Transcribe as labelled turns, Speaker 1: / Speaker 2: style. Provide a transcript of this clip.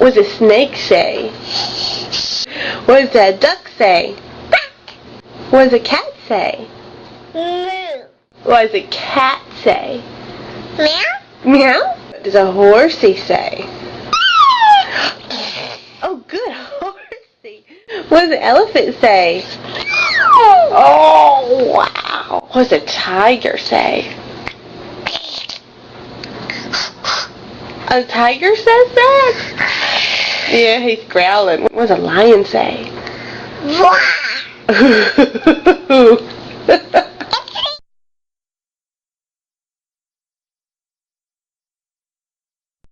Speaker 1: What does a snake say? What does a duck say? What does a cat say? What does a cat say?
Speaker 2: Meow.
Speaker 1: Meow? What does a horsey say? Oh, good, horsey. What does an elephant say? Oh, wow. What does a tiger say? A tiger says that? Yeah, he's growling. What does a lion say?